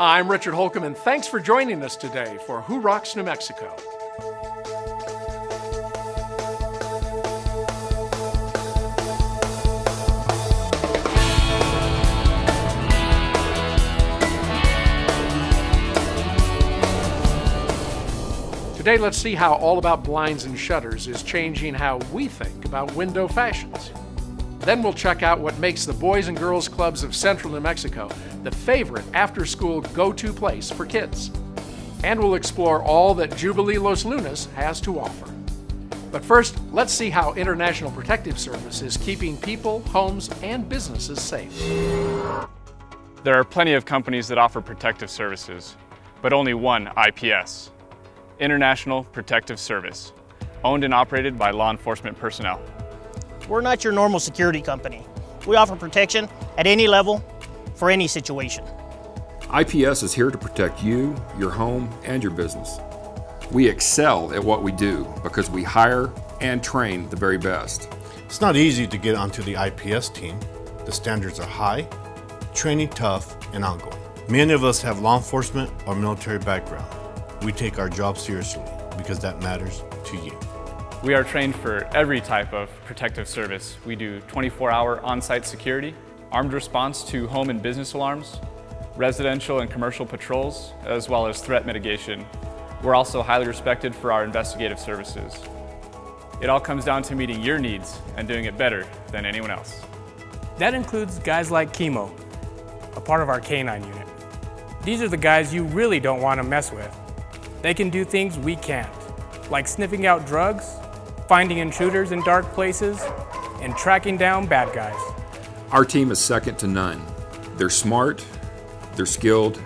Hi, I'm Richard Holcomb, and thanks for joining us today for Who Rocks New Mexico? Today, let's see how All About Blinds and Shutters is changing how we think about window fashions. Then we'll check out what makes the Boys and Girls Clubs of Central New Mexico the favorite after-school go-to place for kids. And we'll explore all that Jubilee Los Lunas has to offer. But first, let's see how International Protective Service is keeping people, homes, and businesses safe. There are plenty of companies that offer protective services, but only one IPS. International Protective Service, owned and operated by law enforcement personnel. We're not your normal security company. We offer protection at any level, for any situation. IPS is here to protect you, your home, and your business. We excel at what we do because we hire and train the very best. It's not easy to get onto the IPS team. The standards are high, training tough, and ongoing. Many of us have law enforcement or military background. We take our job seriously because that matters to you. We are trained for every type of protective service. We do 24-hour on-site security, armed response to home and business alarms, residential and commercial patrols, as well as threat mitigation. We're also highly respected for our investigative services. It all comes down to meeting your needs and doing it better than anyone else. That includes guys like Chemo, a part of our K-9 unit. These are the guys you really don't want to mess with. They can do things we can't, like sniffing out drugs, finding intruders in dark places, and tracking down bad guys. Our team is second to none. They're smart, they're skilled,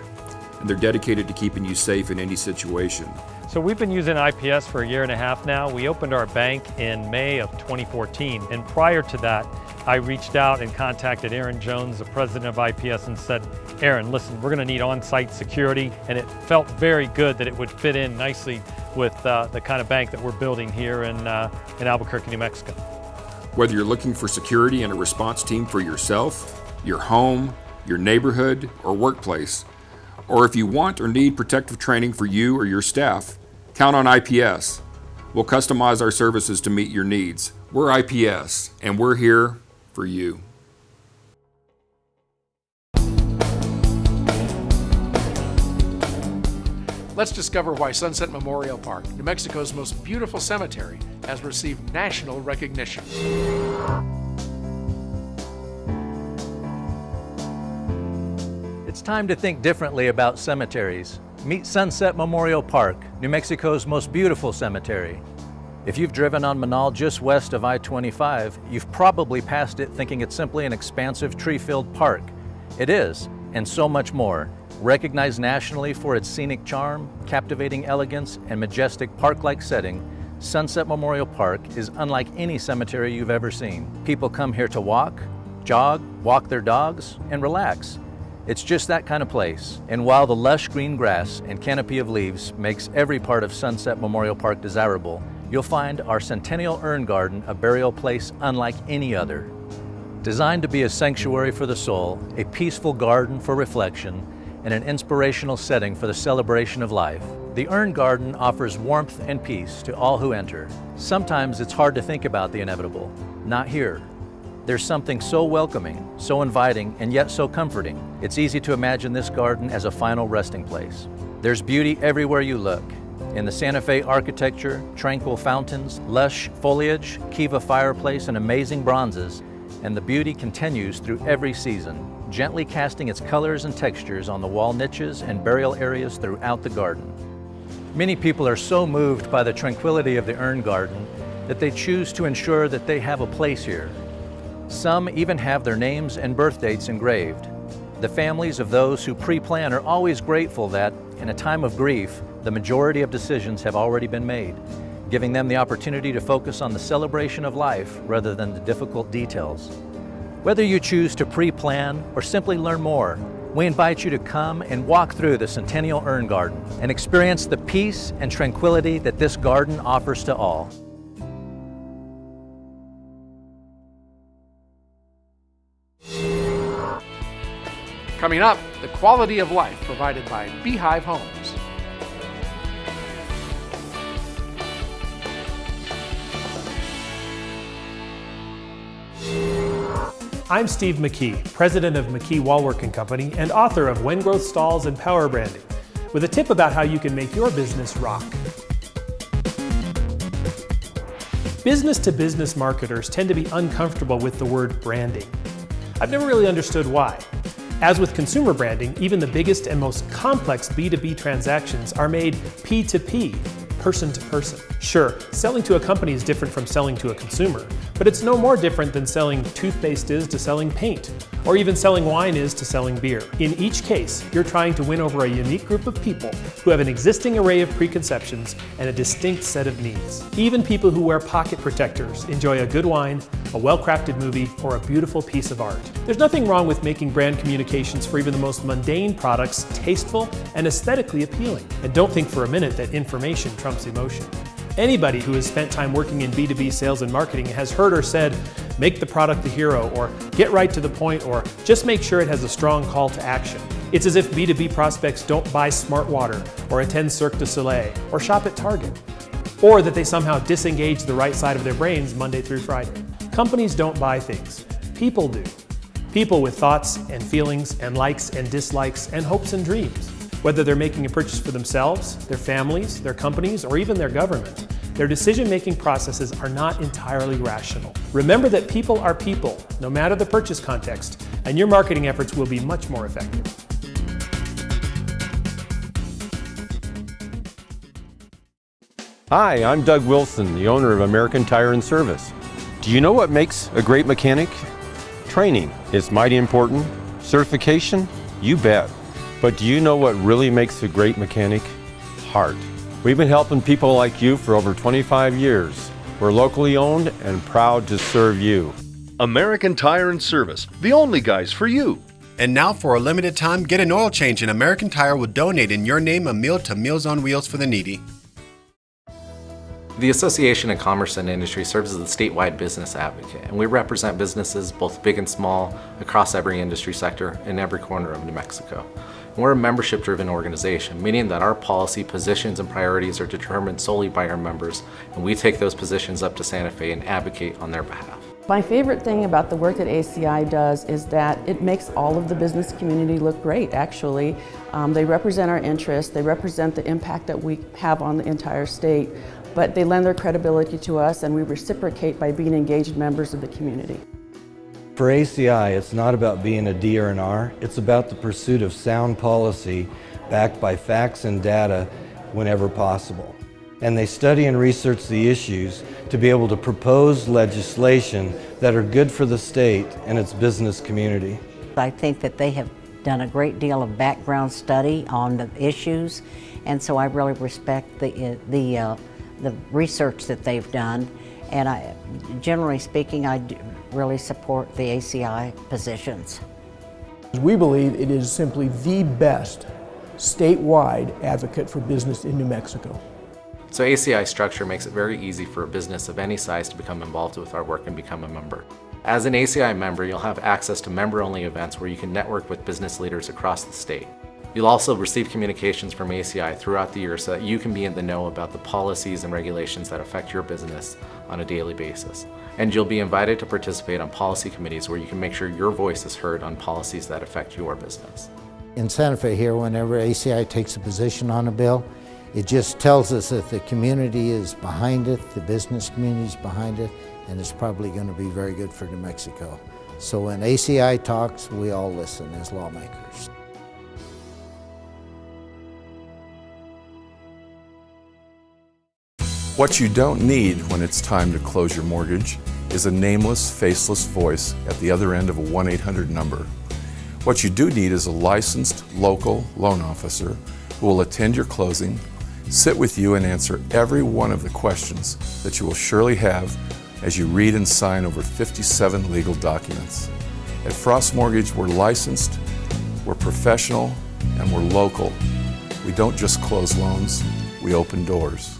and they're dedicated to keeping you safe in any situation. So we've been using IPS for a year and a half now. We opened our bank in May of 2014, and prior to that, I reached out and contacted Aaron Jones, the president of IPS, and said, Aaron, listen, we're going to need on-site security, and it felt very good that it would fit in nicely with the kind of bank that we're building here in Albuquerque, New Mexico. Whether you're looking for security and a response team for yourself, your home, your neighborhood, or workplace, or if you want or need protective training for you or your staff, count on IPS. We'll customize our services to meet your needs. We're IPS, and we're here for you. Let's discover why Sunset Memorial Park, New Mexico's most beautiful cemetery, has received national recognition. It's time to think differently about cemeteries. Meet Sunset Memorial Park, New Mexico's most beautiful cemetery. If you've driven on Manal just west of I-25, you've probably passed it thinking it's simply an expansive tree-filled park. It is, and so much more. Recognized nationally for its scenic charm, captivating elegance, and majestic park-like setting, Sunset Memorial Park is unlike any cemetery you've ever seen. People come here to walk, jog, walk their dogs, and relax. It's just that kind of place. And while the lush green grass and canopy of leaves makes every part of Sunset Memorial Park desirable, you'll find our Centennial Urn Garden a burial place unlike any other. Designed to be a sanctuary for the soul, a peaceful garden for reflection, and an inspirational setting for the celebration of life, the Urn Garden offers warmth and peace to all who enter. Sometimes it's hard to think about the inevitable. Not here. There's something so welcoming, so inviting, and yet so comforting. It's easy to imagine this garden as a final resting place. There's beauty everywhere you look. In the Santa Fe architecture, tranquil fountains, lush foliage, Kiva fireplace, and amazing bronzes, and the beauty continues through every season, gently casting its colors and textures on the wall niches and burial areas throughout the garden. Many people are so moved by the tranquility of the Urn Garden that they choose to ensure that they have a place here. Some even have their names and birth dates engraved. The families of those who pre-plan are always grateful that, in a time of grief, the majority of decisions have already been made, giving them the opportunity to focus on the celebration of life rather than the difficult details. Whether you choose to pre-plan or simply learn more, we invite you to come and walk through the Centennial Urn Garden and experience the peace and tranquility that this garden offers to all. Coming up, the quality of life provided by Beehive Homes. I'm Steve McKee, president of McKee Wallwork & Company and author of When Growth Stalls and Power Branding, with a tip about how you can make your business rock. Business-to-business marketers tend to be uncomfortable with the word branding. I've never really understood why. As with consumer branding, even the biggest and most complex B2B transactions are made P2P, person to person. Sure, selling to a company is different from selling to a consumer, but it's no more different than selling toothpaste is to selling paint, or even selling wine is to selling beer. In each case, you're trying to win over a unique group of people who have an existing array of preconceptions and a distinct set of needs. Even people who wear pocket protectors enjoy a good wine, a well-crafted movie, or a beautiful piece of art. There's nothing wrong with making brand communications for even the most mundane products tasteful and aesthetically appealing. And don't think for a minute that information trumps emotion. Anybody who has spent time working in B2B sales and marketing has heard or said, make the product the hero, or get right to the point, or just make sure it has a strong call to action. It's as if B2B prospects don't buy Smart Water, or attend Cirque du Soleil, or shop at Target, or that they somehow disengage the right side of their brains Monday through Friday. Companies don't buy things, people do. People with thoughts and feelings and likes and dislikes and hopes and dreams. Whether they're making a purchase for themselves, their families, their companies, or even their government, their decision-making processes are not entirely rational. Remember that people are people, no matter the purchase context, and your marketing efforts will be much more effective. Hi, I'm Doug Wilson, the owner of American Tire and Service. Do you know what makes a great mechanic? Training is mighty important. Certification? You bet. But do you know what really makes a great mechanic? Heart. We've been helping people like you for over 25 years. We're locally owned and proud to serve you. American Tire and Service, the only guys for you. And now for a limited time, get an oil change and American Tire will donate in your name a meal to Meals on Wheels for the needy. The Association of Commerce and Industry serves as the statewide business advocate, and we represent businesses both big and small across every industry sector in every corner of New Mexico. And we're a membership-driven organization, meaning that our policy, positions, and priorities are determined solely by our members, and we take those positions up to Santa Fe and advocate on their behalf. My favorite thing about the work that ACI does is that it makes all of the business community look great, actually. They represent our interests, they represent the impact that we have on the entire state, but they lend their credibility to us and we reciprocate by being engaged members of the community. For ACI, it's not about being a D or an R, it's about the pursuit of sound policy backed by facts and data whenever possible. And they study and research the issues to be able to propose legislation that are good for the state and its business community. I think that they have done a great deal of background study on the issues, and so I really respect the research that they've done. And generally speaking, I really support the ACI positions. We believe it is simply the best statewide advocate for business in New Mexico. So ACI structure makes it very easy for a business of any size to become involved with our work and become a member. As an ACI member, you'll have access to member-only events where you can network with business leaders across the state. You'll also receive communications from ACI throughout the year so that you can be in the know about the policies and regulations that affect your business on a daily basis. And you'll be invited to participate on policy committees where you can make sure your voice is heard on policies that affect your business. In Santa Fe here, whenever ACI takes a position on a bill, it just tells us that the community is behind it, the business community is behind it, and it's probably going to be very good for New Mexico. So when ACI talks, we all listen as lawmakers. What you don't need when it's time to close your mortgage is a nameless, faceless voice at the other end of a 1-800 number. What you do need is a licensed local loan officer who will attend your closing, sit with you and answer every one of the questions that you will surely have as you read and sign over 57 legal documents. At Frost Mortgage, we're licensed, we're professional, and we're local. We don't just close loans, we open doors.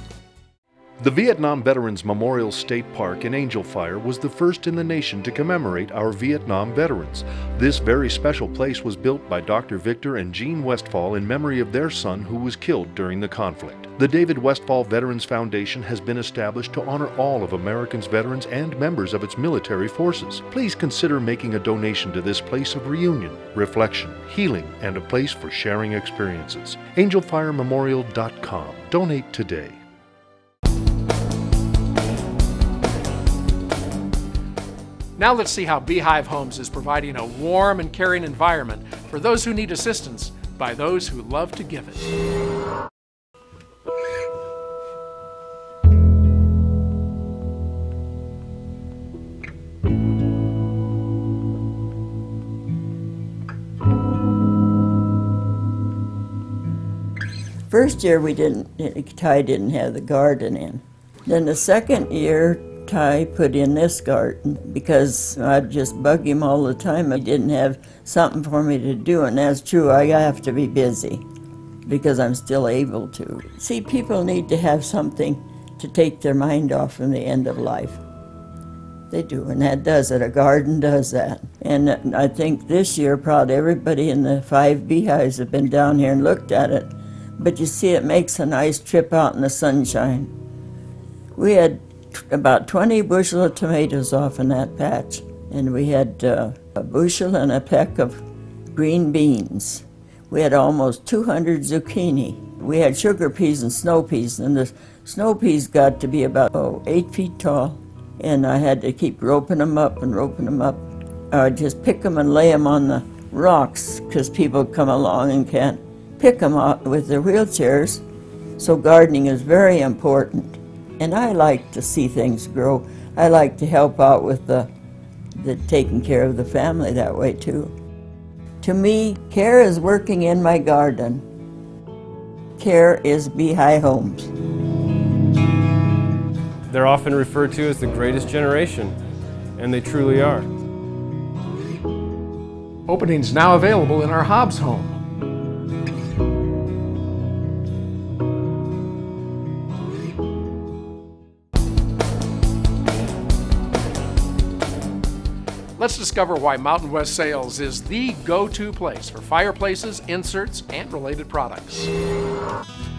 The Vietnam Veterans Memorial State Park in Angel Fire was the first in the nation to commemorate our Vietnam veterans. This very special place was built by Dr. Victor and Jean Westphal in memory of their son who was killed during the conflict. The David Westphal Veterans Foundation has been established to honor all of America's veterans and members of its military forces. Please consider making a donation to this place of reunion, reflection, healing, and a place for sharing experiences. AngelFireMemorial.com. Donate today. Now let's see how Beehive Homes is providing a warm and caring environment for those who need assistance by those who love to give it. First year Ty didn't have the garden in. Then the second year, Ty put in this garden because I'd just bug him all the time. He didn't have something for me to do, and that's true. I have to be busy because I'm still able to. See, people need to have something to take their mind off from the end of life. They do, and that does it. A garden does that. And I think this year probably everybody in the 5 beehives have been down here and looked at it. But you see, it makes a nice trip out in the sunshine. We had about 20 bushel of tomatoes off in that patch, and we had a bushel and a peck of green beans. We had almost 200 zucchini. We had sugar peas and snow peas, and the snow peas got to be about 8 feet tall, and I had to keep roping them up and roping them up. I'd just pick them and lay them on the rocks because people come along and can't pick them up with their wheelchairs. So gardening is very important. And I like to see things grow. I like to help out with the taking care of the family that way too. To me, care is working in my garden. Care is Beehive Homes. They're often referred to as the greatest generation, and they truly are. Openings now available in our Hobbs home. Let's discover why Mountain West Sales is the go-to place for fireplaces, inserts, and related products.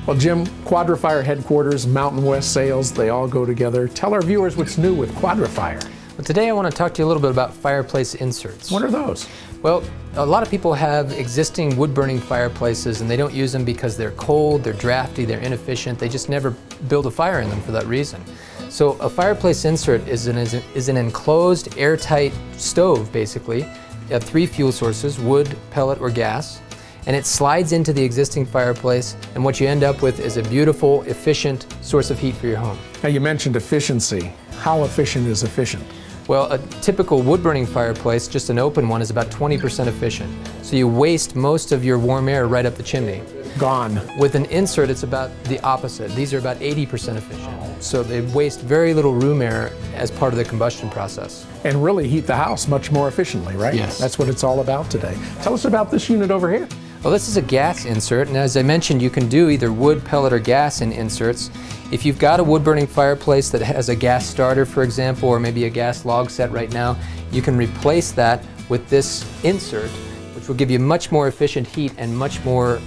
Well, Jim, Quadra-Fire headquarters, Mountain West Sales, they all go together. Tell our viewers what's new with Quadra-Fire. Well, today I want to talk to you a little bit about fireplace inserts. What are those? Well, a lot of people have existing wood-burning fireplaces and they don't use them because they're cold, they're drafty, they're inefficient. They just never build a fire in them for that reason. So a fireplace insert is an enclosed, airtight stove, basically. You have 3 fuel sources, wood, pellet, or gas. And it slides into the existing fireplace, and what you end up with is a beautiful, efficient source of heat for your home. Now, you mentioned efficiency. How efficient is efficient? Well, a typical wood-burning fireplace, just an open one, is about 20% efficient. So you waste most of your warm air right up the chimney. Gone. With an insert, it's about the opposite. These are about 80% efficient. So they waste very little room air as part of the combustion process. And really heat the house much more efficiently, right? Yes. That's what it's all about today. Tell us about this unit over here. Well, this is a gas insert, and as I mentioned, you can do either wood, pellet, or gas in inserts. If you've got a wood-burning fireplace that has a gas starter, for example, or maybe a gas log set right now, you can replace that with this insert, which will give you much more efficient heat and much more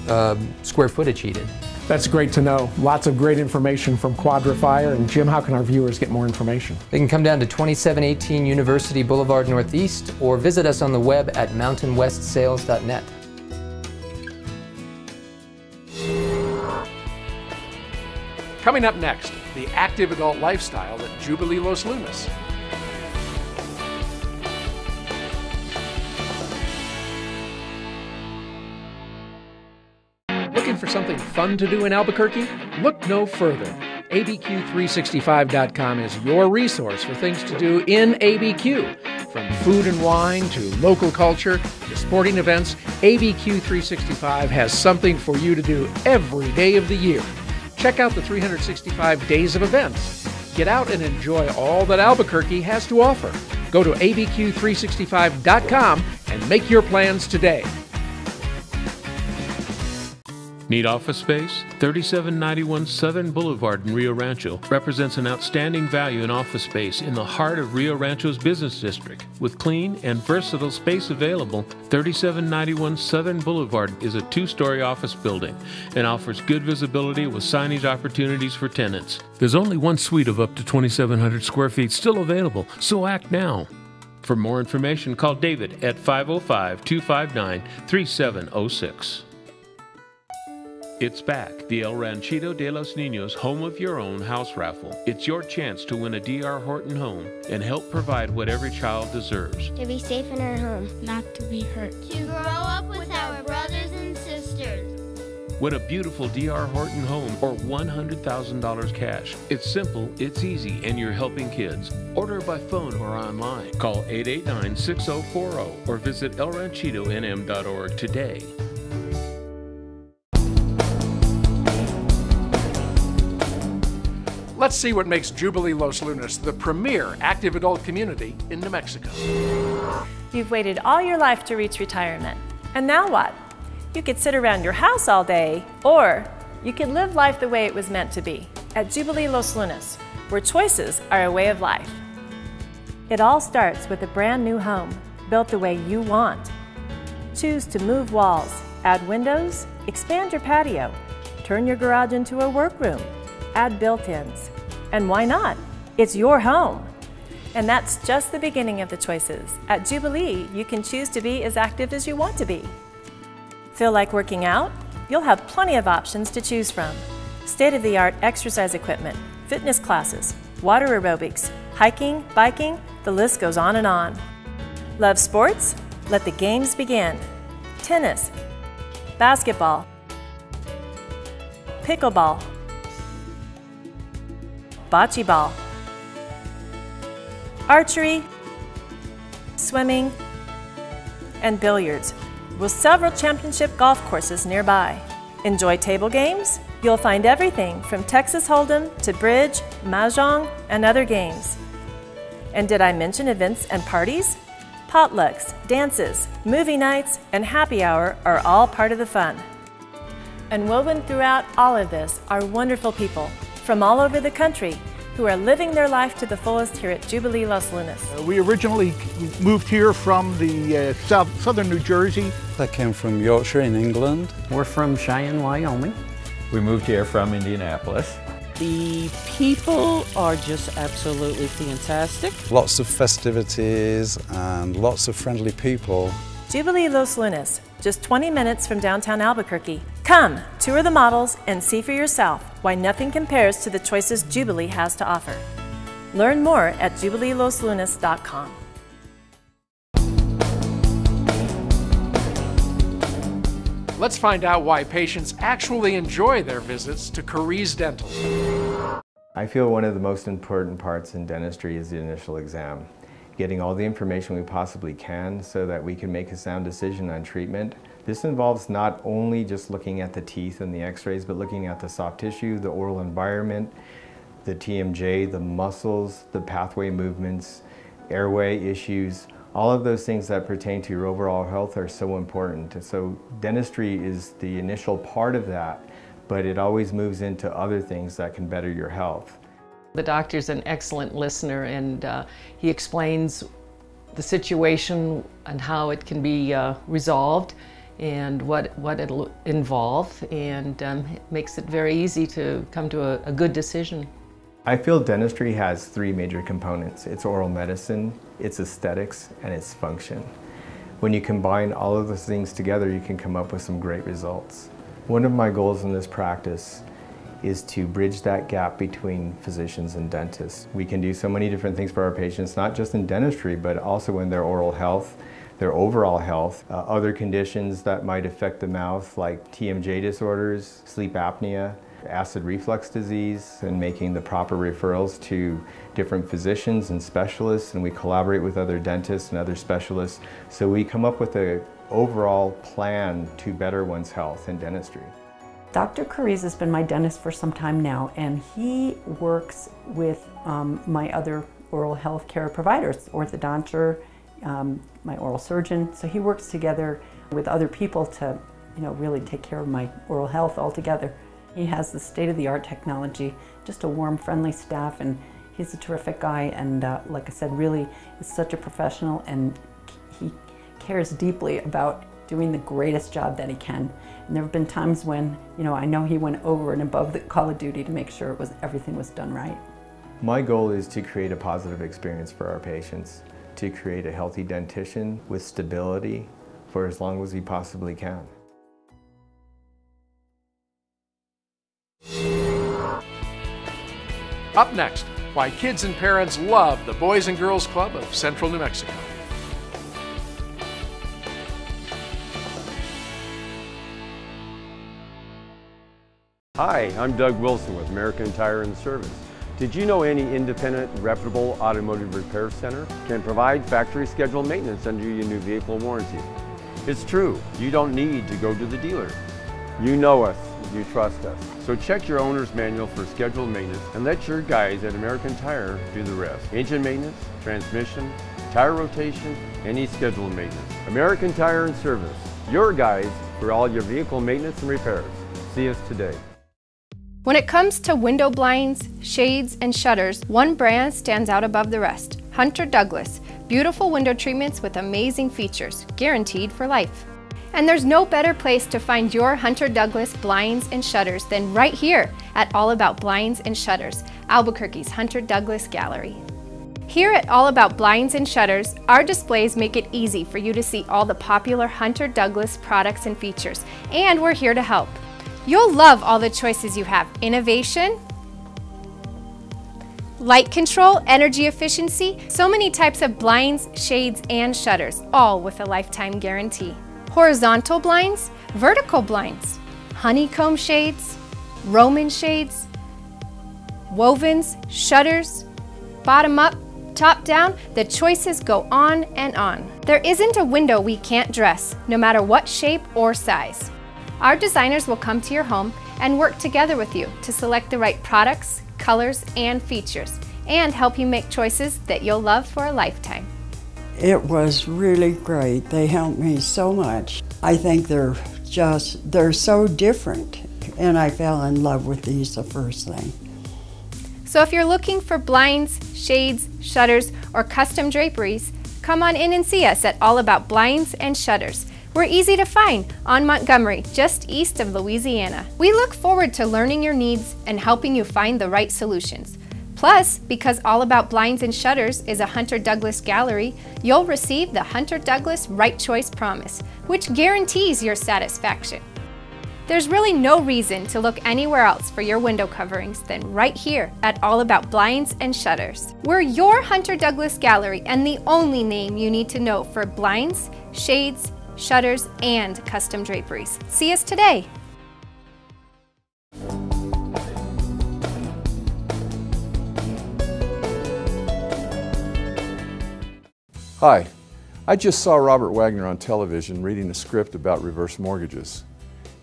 square footage heated. That's great to know. Lots of great information from Quadra-Fire. And Jim, how can our viewers get more information? They can come down to 2718 University Boulevard Northeast or visit us on the web at mountainwestsales.net. Coming up next, the active adult lifestyle at Jubilee Los Lunas. Looking for something fun to do in Albuquerque? Look no further. ABQ365.com is your resource for things to do in ABQ. From food and wine to local culture to sporting events, ABQ365 has something for you to do every day of the year. Check out the 365 days of events. Get out and enjoy all that Albuquerque has to offer. Go to abq365.com and make your plans today. Need office space? 3791 Southern Boulevard in Rio Rancho represents an outstanding value in office space in the heart of Rio Rancho's business district. With clean and versatile space available, 3791 Southern Boulevard is a 2-story office building and offers good visibility with signage opportunities for tenants. There's only one suite of up to 2,700 square feet still available, so act now. For more information, call David at 505-259-3706. It's back, the El Ranchito de los Niños Home of Your Own house raffle. It's your chance to win a D.R. Horton home and help provide what every child deserves. To be safe in our home, not to be hurt. To grow up with our brothers and sisters. Win a beautiful D.R. Horton home or $100,000 cash. It's simple, it's easy, and you're helping kids. Order by phone or online. Call 889-6040 or visit elranchitonm.org today. Let's see what makes Jubilee Los Lunas the premier active adult community in New Mexico. You've waited all your life to reach retirement. And now what? You could sit around your house all day, or you could live life the way it was meant to be at Jubilee Los Lunas, where choices are a way of life. It all starts with a brand new home, built the way you want. Choose to move walls, add windows, expand your patio, turn your garage into a workroom, add built-ins. And why not? It's your home. And that's just the beginning of the choices. At Jubilee, you can choose to be as active as you want to be. Feel like working out? You'll have plenty of options to choose from. State-of-the-art exercise equipment, fitness classes, water aerobics, hiking, biking, the list goes on and on. Love sports? Let the games begin. Tennis, basketball, pickleball, bocce ball, archery, swimming, and billiards, with several championship golf courses nearby. Enjoy table games? You'll find everything from Texas Hold'em to bridge, mahjong, and other games. And did I mention events and parties? Potlucks, dances, movie nights, and happy hour are all part of the fun. And woven throughout all of this are wonderful people from all over the country who are living their life to the fullest here at Jubilee Los Lunas. We originally moved here from the southern New Jersey. I came from Yorkshire in England. We're from Cheyenne, Wyoming. We moved here from Indianapolis. The people are just absolutely fantastic. Lots of festivities and lots of friendly people. Jubilee Los Lunas, just 20 minutes from downtown Albuquerque. Come, tour the models and see for yourself why nothing compares to the choices Jubilee has to offer. Learn more at jubileeloslunas.com. Let's find out why patients actually enjoy their visits to Carriz Dental. I feel one of the most important parts in dentistry is the initial exam. Getting all the information we possibly can so that we can make a sound decision on treatment. This involves not only just looking at the teeth and the x-rays, but looking at the soft tissue, the oral environment, the TMJ, the muscles, the pathway movements, airway issues. All of those things that pertain to your overall health are so important. And so dentistry is the initial part of that, but it always moves into other things that can better your health. The doctor's an excellent listener, and he explains the situation and how it can be resolved and what it'll involve, and it makes it very easy to come to a good decision. I feel dentistry has three major components. It's oral medicine, it's aesthetics, and it's function. When you combine all of those things together, you can come up with some great results. One of my goals in this practice is to bridge that gap between physicians and dentists. We can do so many different things for our patients, not just in dentistry, but also in their oral health, their overall health, other conditions that might affect the mouth, like TMJ disorders, sleep apnea, acid reflux disease, and making the proper referrals to different physicians and specialists, and we collaborate with other dentists and other specialists, so we come up with an overall plan to better one's health in dentistry. Dr. Carriz has been my dentist for some time now, and he works with my other oral health care providers, orthodontor, my oral surgeon. So he works together with other people to really take care of my oral health altogether. He has the state-of-the-art technology, just a warm, friendly staff, and he's a terrific guy, and like I said, really is such a professional, and he cares deeply about doing the greatest job that he can. And there have been times when, I know he went over and above the call of duty to make sure everything was done right. My goal is to create a positive experience for our patients, to create a healthy dentition with stability for as long as we possibly can. Up next, why kids and parents love the Boys and Girls Club of Central New Mexico. Hi, I'm Doug Wilson with American Tire and Service. Did you know any independent, reputable automotive repair center can provide factory scheduled maintenance under your new vehicle warranty? It's true, you don't need to go to the dealer. You know us, you trust us. So check your owner's manual for scheduled maintenance and let your guys at American Tire do the rest. Engine maintenance, transmission, tire rotation, any scheduled maintenance. American Tire and Service, your guys for all your vehicle maintenance and repairs. See us today. When it comes to window blinds, shades, and shutters, one brand stands out above the rest: Hunter Douglas. Beautiful window treatments with amazing features, guaranteed for life. And there's no better place to find your Hunter Douglas blinds and shutters than right here at All About Blinds and Shutters, Albuquerque's Hunter Douglas Gallery. Here at All About Blinds and Shutters, our displays make it easy for you to see all the popular Hunter Douglas products and features, and we're here to help. You'll love all the choices you have: innovation, light control, energy efficiency, so many types of blinds, shades, and shutters, all with a lifetime guarantee. Horizontal blinds, vertical blinds, honeycomb shades, Roman shades, wovens, shutters, bottom up, top down, the choices go on and on. There isn't a window we can't dress, no matter what shape or size. Our designers will come to your home and work together with you to select the right products, colors, and features, and help you make choices that you'll love for a lifetime. It was really great. They helped me so much. I think they're so different, and I fell in love with these the first thing. So if you're looking for blinds, shades, shutters, or custom draperies, come on in and see us at All About Blinds and Shutters. We're easy to find on Montgomery, just east of Louisiana. We look forward to learning your needs and helping you find the right solutions. Plus, because All About Blinds and Shutters is a Hunter Douglas gallery, you'll receive the Hunter Douglas Right Choice Promise, which guarantees your satisfaction. There's really no reason to look anywhere else for your window coverings than right here at All About Blinds and Shutters. We're your Hunter Douglas gallery and the only name you need to know for blinds, shades, shutters, and custom draperies. See us today. Hi, I just saw Robert Wagner on television reading a script about reverse mortgages.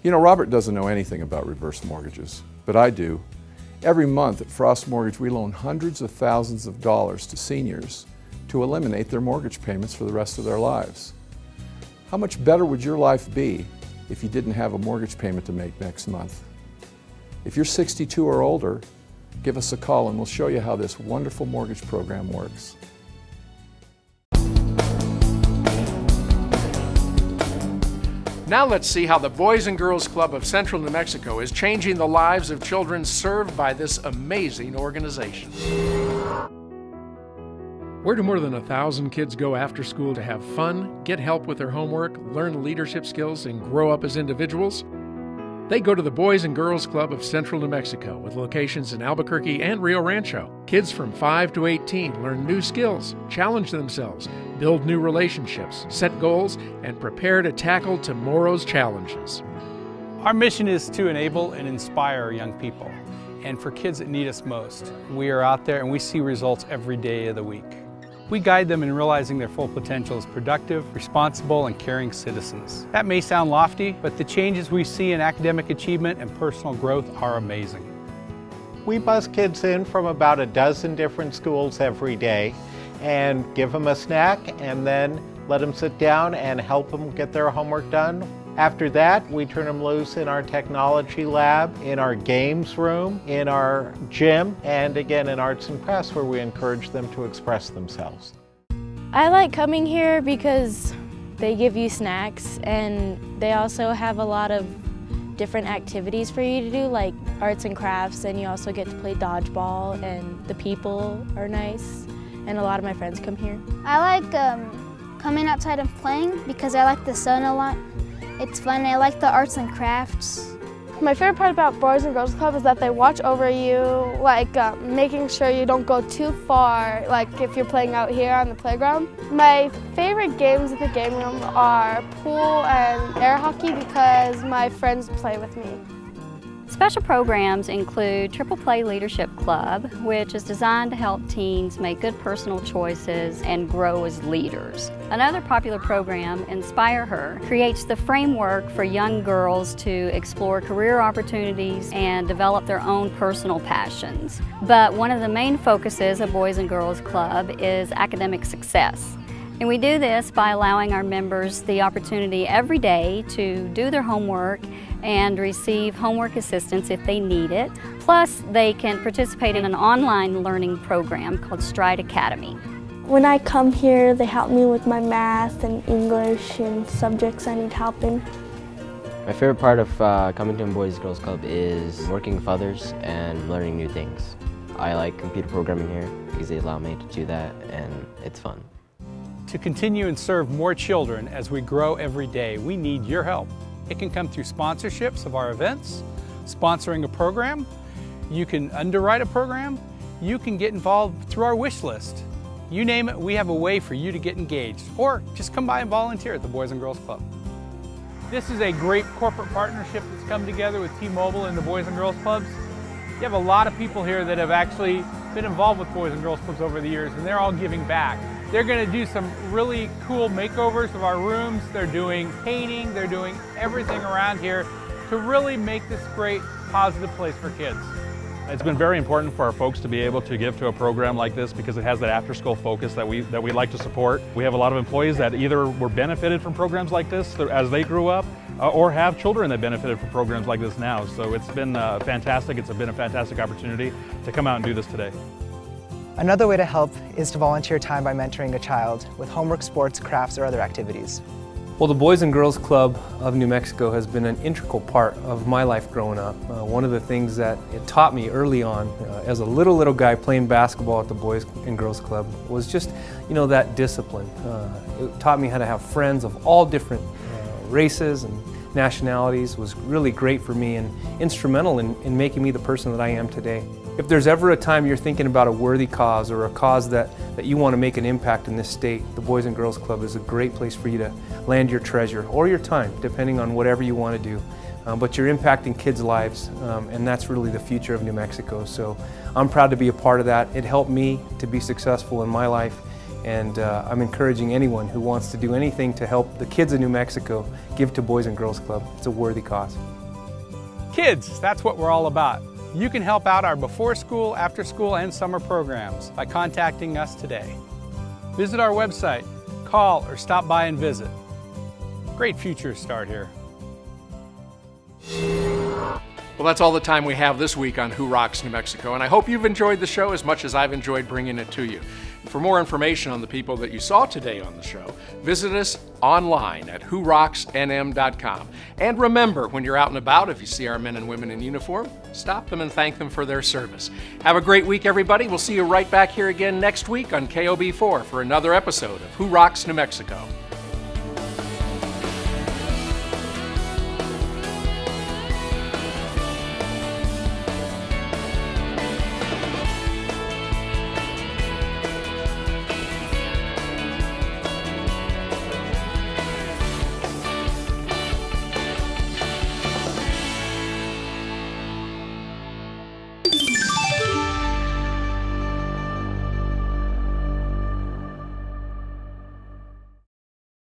You know, Robert doesn't know anything about reverse mortgages, but I do. Every month at Frost Mortgage, we loan hundreds of thousands of dollars to seniors to eliminate their mortgage payments for the rest of their lives. How much better would your life be if you didn't have a mortgage payment to make next month? If you're 62 or older, give us a call and we'll show you how this wonderful mortgage program works. Now let's see how the Boys and Girls Club of Central New Mexico is changing the lives of children served by this amazing organization. Where do more than 1,000 kids go after school to have fun, get help with their homework, learn leadership skills, and grow up as individuals? They go to the Boys and Girls Club of Central New Mexico with locations in Albuquerque and Rio Rancho. Kids from 5 to 18 learn new skills, challenge themselves, build new relationships, set goals, and prepare to tackle tomorrow's challenges. Our mission is to enable and inspire young people, and for kids that need us most. We are out there and we see results every day of the week. We guide them in realizing their full potential as productive, responsible, and caring citizens. That may sound lofty, but the changes we see in academic achievement and personal growth are amazing. We bus kids in from about a dozen different schools every day and give them a snack and then let them sit down and help them get their homework done After that, we turn them loose in our technology lab, in our games room, in our gym, and again in arts and crafts where we encourage them to express themselves. I like coming here because they give you snacks and they also have a lot of different activities for you to do, like arts and crafts, and you also get to play dodgeball, and the people are nice, and a lot of my friends come here. I like coming outside and playing because I like the sun a lot. It's fun. I like the arts and crafts. My favorite part about Boys and Girls Club is that they watch over you, like making sure you don't go too far, like if you're playing out here on the playground. My favorite games at the game room are pool and air hockey because my friends play with me. Special programs include Triple Play Leadership Club, which is designed to help teens make good personal choices and grow as leaders. Another popular program, Inspire Her, creates the framework for young girls to explore career opportunities and develop their own personal passions. But one of the main focuses of Boys and Girls Club is academic success. And we do this by allowing our members the opportunity every day to do their homework and receive homework assistance if they need it. Plus, they can participate in an online learning program called Stride Academy. When I come here, they help me with my math and English and subjects I need help in. My favorite part of coming to Boys and Girls Club is working with others and learning new things. I like computer programming here because they allow me to do that, and it's fun. To continue and serve more children as we grow every day, we need your help. It can come through sponsorships of our events, sponsoring a program, you can underwrite a program, you can get involved through our wish list. You name it, we have a way for you to get engaged, or just come by and volunteer at the Boys and Girls Club. This is a great corporate partnership that's come together with T-Mobile and the Boys and Girls Clubs. You have a lot of people here that have actually been involved with Boys and Girls Clubs over the years, and they're all giving back. They're going to do some really cool makeovers of our rooms. They're doing painting. They're doing everything around here to really make this great, positive place for kids. It's been very important for our folks to be able to give to a program like this because it has that after-school focus that we like to support. We have a lot of employees that either were benefited from programs like this as they grew up or have children that benefited from programs like this now. So it's been fantastic. It's been a fantastic opportunity to come out and do this today. Another way to help is to volunteer time by mentoring a child with homework, sports, crafts, or other activities. Well, the Boys and Girls Club of New Mexico has been an integral part of my life growing up. One of the things that it taught me early on as a little guy playing basketball at the Boys and Girls Club was just, that discipline. It taught me how to have friends of all different races and nationalities. It was really great for me and instrumental in making me the person that I am today. If there's ever a time you're thinking about a worthy cause or a cause that you want to make an impact in this state, the Boys and Girls Club is a great place for you to land your treasure or your time, depending on whatever you want to do. But you're impacting kids' lives, and that's really the future of New Mexico. So I'm proud to be a part of that. It helped me to be successful in my life, and I'm encouraging anyone who wants to do anything to help the kids of New Mexico give to Boys and Girls Club. It's a worthy cause. Kids, that's what we're all about. You can help out our before school, after school, and summer programs by contacting us today. Visit our website, call, or stop by and visit. Great futures start here. Well, that's all the time we have this week on Who Rocks New Mexico, and I hope you've enjoyed the show as much as I've enjoyed bringing it to you. And for more information on the people that you saw today on the show, visit us online at whorocksnm.com. And remember, when you're out and about, if you see our men and women in uniform, stop them and thank them for their service. Have a great week, everybody. We'll see you right back here again next week on KOB4 for another episode of Who Rocks New Mexico.